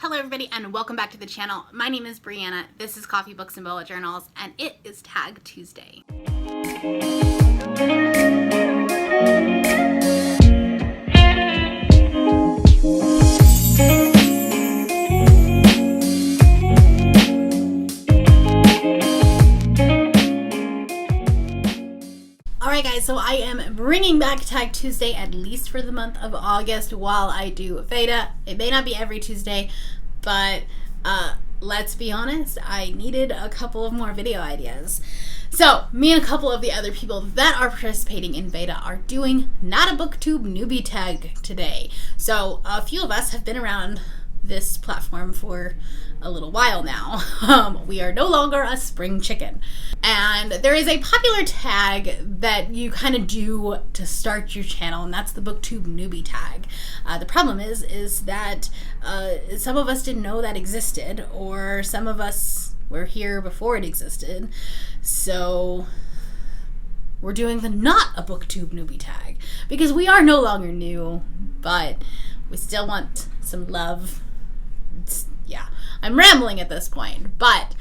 Hello everybody and welcome back to the channel. My name is Brianna, this is Coffee, Books, and Bullet Journals, and it is Tag Tuesday. Alright guys, so I am bringing back Tag Tuesday at least for the month of August while I do Veda. It may not be every Tuesday, but let's be honest, I needed a couple of more video ideas. So, me and a couple of the other people that are participating in Veda are doing not a BookTube Newbie Tag today. So, a few of us have been around this platform for a little while now. We are no longer a spring chicken. And there is a popular tag that you kind of do to start your channel, and that's the BookTube Newbie Tag. The problem is that some of us didn't know that existed, or some of us were here before it existed. So we're doing the not a BookTube Newbie Tag because we are no longer new, but we still want some love. Yeah, I'm rambling at this point, but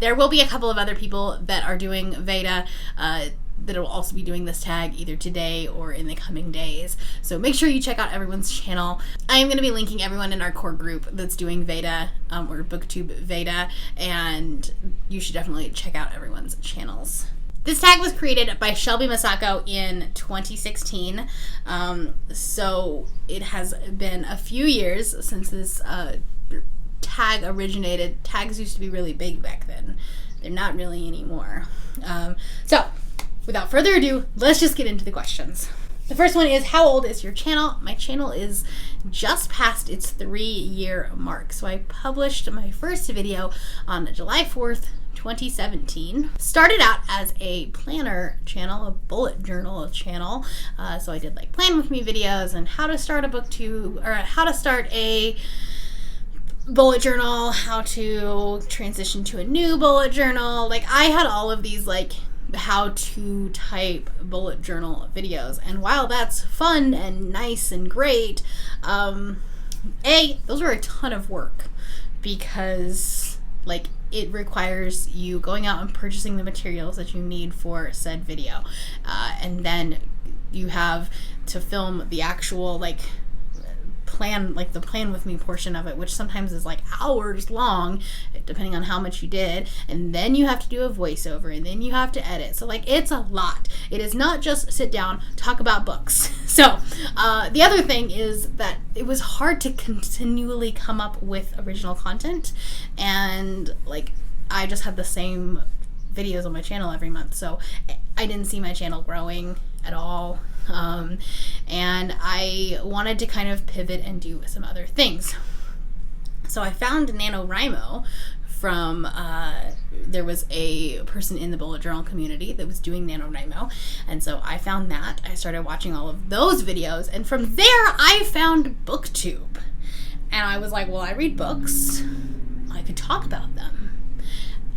there will be a couple of other people that are doing Veda that will also be doing this tag either today or in the coming days. So make sure you check out everyone's channel. I am going to be linking everyone in our core group that's doing Veda or BookTube Veda, and you should definitely check out everyone's channels. This tag was created by Shelby Masako in 2016, so it has been a few years since this tag originated. Tags used to be really big back then. They're not really anymore. So, without further ado, let's just get into the questions. The first one is, how old is your channel? My channel is just past its 3-year mark. So I published my first video on July 4th, 2017. Started out as a planner channel, a bullet journal channel. So I did like plan with me videos and how to start a BookTube, or how to start a bullet journal, how to transition to a new bullet journal. Like I had all of these like how to type bullet journal videos, and while that's fun and nice and great, those are a ton of work because like it requires you going out and purchasing the materials that you need for said video, and then you have to film the actual like plan, like the plan with me portion of it, which sometimes is like hours long depending on how much you did, and then you have to do a voiceover, and then you have to edit. So like it's a lot. It is not just sit down, talk about books. So the other thing is that it was hard to continually come up with original content, and like I just had the same videos on my channel every month, so I didn't see my channel growing at all. And I wanted to kind of pivot and do some other things. So I found NaNoWriMo from, there was a person in the bullet journal community that was doing NaNoWriMo, and so I found that. I started watching all of those videos, and from there I found BookTube. And I was like, well, I read books, I could talk about them.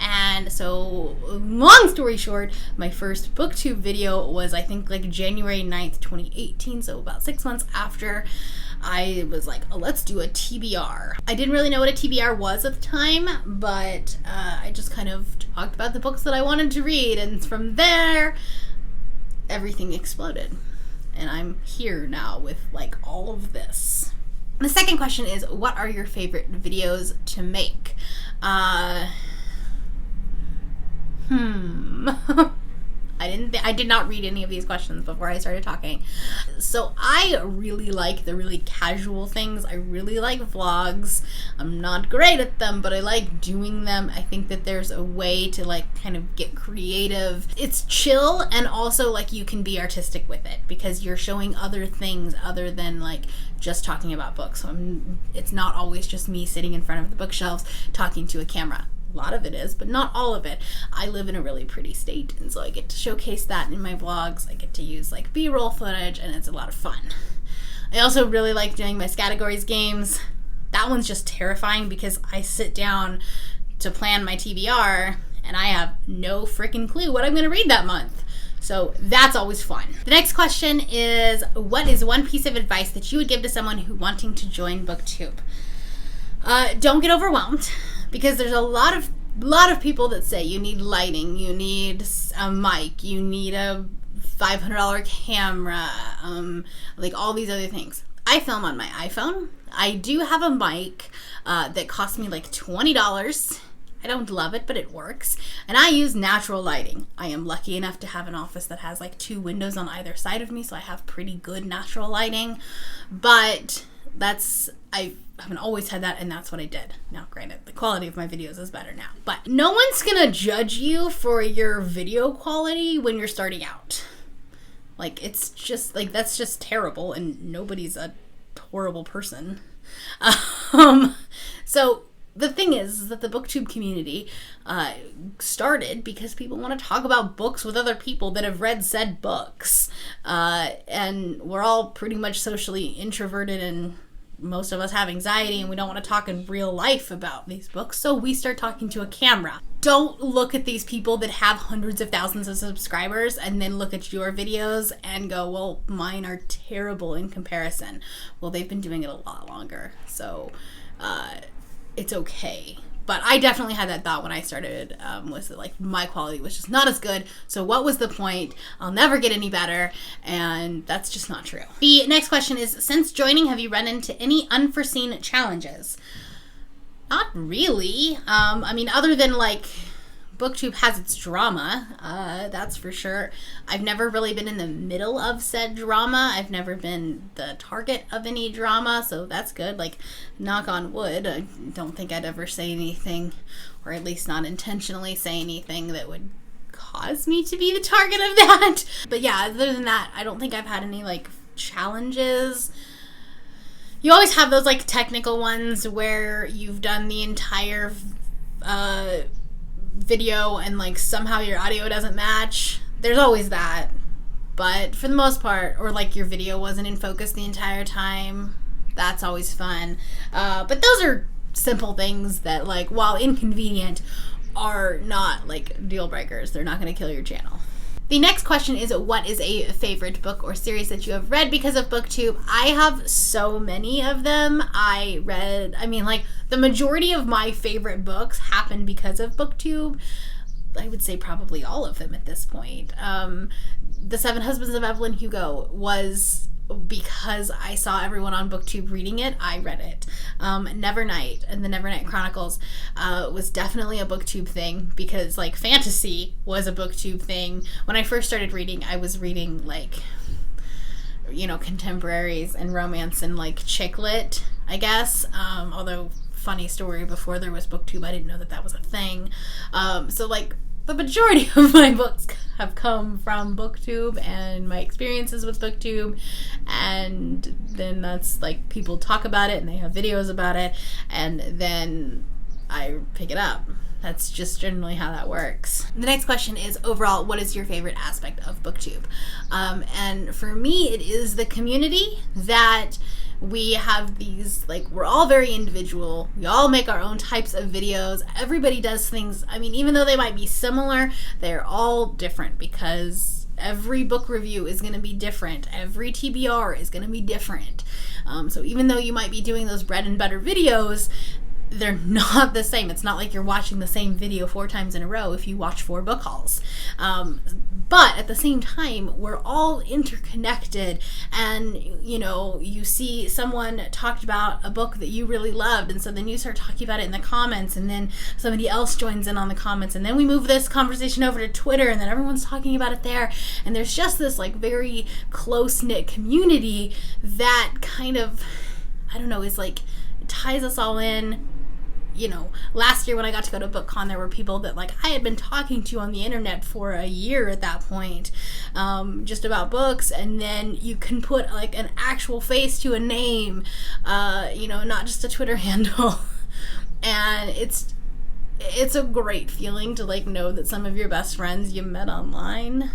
And so, long story short, my first BookTube video was, I think, like January 9th, 2018, so about 6 months after. I was like, oh, let's do a TBR. I didn't really know what a TBR was at the time, but I just kind of talked about the books that I wanted to read, and from there, everything exploded. And I'm here now with, like, all of this. The second question is, what are your favorite videos to make? I did not read any of these questions before I started talking. So I really like the really casual things. I really like vlogs. I'm not great at them, but I like doing them. I think that there's a way to like kind of get creative. It's chill, and also like you can be artistic with it because you're showing other things other than like just talking about books. So it's not always just me sitting in front of the bookshelves talking to a camera. A lot of it is, but not all of it. I live in a really pretty state, and so I get to showcase that in my vlogs. I get to use like B-roll footage, and it's a lot of fun. I also really like doing my categories games. That one's just terrifying because I sit down to plan my TBR, and I have no freaking clue what I'm going to read that month. So that's always fun. The next question is, what is one piece of advice that you would give to someone who wanting to join BookTube? Don't get overwhelmed, because there's a lot of people that say you need lighting, you need a mic, you need a $500 camera, like all these other things. I film on my iPhone. I do have a mic that cost me like $20. I don't love it, but it works. And I use natural lighting. I am lucky enough to have an office that has like 2 windows on either side of me, so I have pretty good natural lighting. But I haven't always had that, and that's what I did. Now, granted, the quality of my videos is better now. But no one's gonna judge you for your video quality when you're starting out. Like, it's just, like, that's just terrible, and nobody's a horrible person. So the thing is that the BookTube community started because people want to talk about books with other people that have read said books. And we're all pretty much socially introverted, and most of us have anxiety, and we don't want to talk in real life about these books, so we start talking to a camera. Don't look at these people that have hundreds of thousands of subscribers and then look at your videos and go, well, mine are terrible in comparison. Well, they've been doing it a lot longer, so it's okay. But I definitely had that thought when I started, was that, like, my quality was just not as good, so what was the point? I'll never get any better, and that's just not true. The next question is, since joining, have you run into any unforeseen challenges? Not really. I mean, other than, like, BookTube has its drama, that's for sure. I've never really been in the middle of said drama. I've never been the target of any drama, so that's good. Like, knock on wood, I don't think I'd ever say anything, or at least not intentionally say anything that would cause me to be the target of that. But yeah, other than that, I don't think I've had any, like, challenges. You always have those, like, technical ones where you've done the entire video and, like, somehow your audio doesn't match. There's always that. But for the most part, or, like, your video wasn't in focus the entire time, that's always fun. But those are simple things that, like, while inconvenient, are not, like, deal breakers. They're not going to kill your channel. The next question is, what is a favorite book or series that you have read because of BookTube? I have so many of them. The majority of my favorite books happened because of BookTube. I would say probably all of them at this point. The 7 Husbands of Evelyn Hugo was because I saw everyone on BookTube reading it. I read it. Nevernight and the Nevernight Chronicles was definitely a BookTube thing, because, like, fantasy was a BookTube thing. When I first started reading, I was reading, like, you know, contemporaries and romance and, like, chick lit, I guess. Although, funny story, before there was BookTube, I didn't know that that was a thing. So, like, the majority of my books have come from BookTube and my experiences with BookTube, and then that's, like, people talk about it and they have videos about it, and then I pick it up. That's just generally how that works. The next question is, overall, what is your favorite aspect of BookTube? And for me, it is the community that we have. These, like, we're all very individual. We all make our own types of videos. Everybody does things, I mean, even though they might be similar, they're all different, because every book review is going to be different. Every TBR is going to be different. So even though you might be doing those bread and butter videos, they're not the same. It's not like you're watching the same video 4 times in a row if you watch 4 book hauls. But at the same time, we're all interconnected, and, you know, you see someone talked about a book that you really loved, and so then you start talking about it in the comments, and then somebody else joins in on the comments, and then we move this conversation over to Twitter, and then everyone's talking about it there, and there's just this, like, very close-knit community that kind of, I don't know, is, like, it ties us all in. You know, last year when I got to go to BookCon, there were people that, like, I had been talking to on the internet for a year at that point, just about books, and then you can put, like, an actual face to a name, you know, not just a Twitter handle, and it's a great feeling to, like, know that some of your best friends you met online.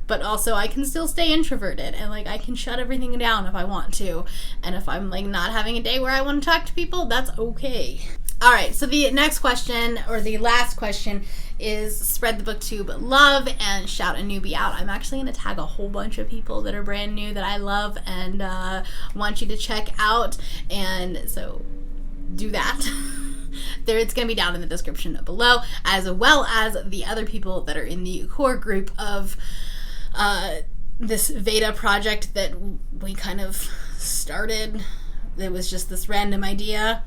But also, I can still stay introverted, and, like, I can shut everything down if I want to. And if I'm, like, not having a day where I want to talk to people, that's okay. All right, so the next question, or the last question, is spread the BookTube love and shout a newbie out. I'm actually going to tag a whole bunch of people that are brand new that I love and want you to check out. And so do that. It's going to be down in the description below, as well as the other people that are in the core group of this Veda project that we kind of started. It was just this random idea,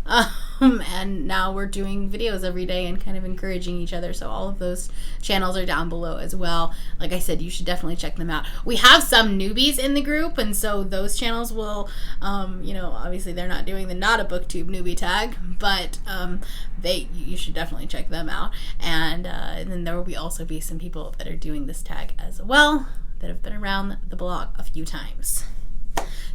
and now we're doing videos every day and kind of encouraging each other. So all of those channels are down below as well. Like I said, you should definitely check them out. We have some newbies in the group, and so those channels will, obviously they're not doing not a BookTube Newbie Tag, but you should definitely check them out. And then there will also be some people that are doing this tag as well that have been around the blog a few times.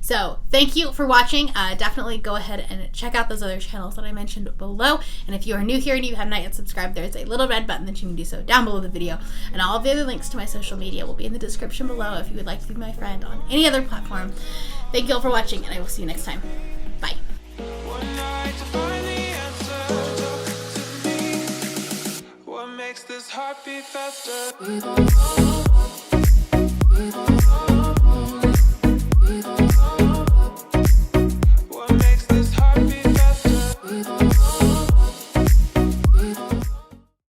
So thank you for watching. Definitely go ahead and check out those other channels that I mentioned below. And if you are new here and you have not yet subscribed, there's a little red button that you can do so down below the video. And all of the other links to my social media will be in the description below if you would like to be my friend on any other platform. Thank you all for watching, and I will see you next time. Bye. What makes this heart beat faster?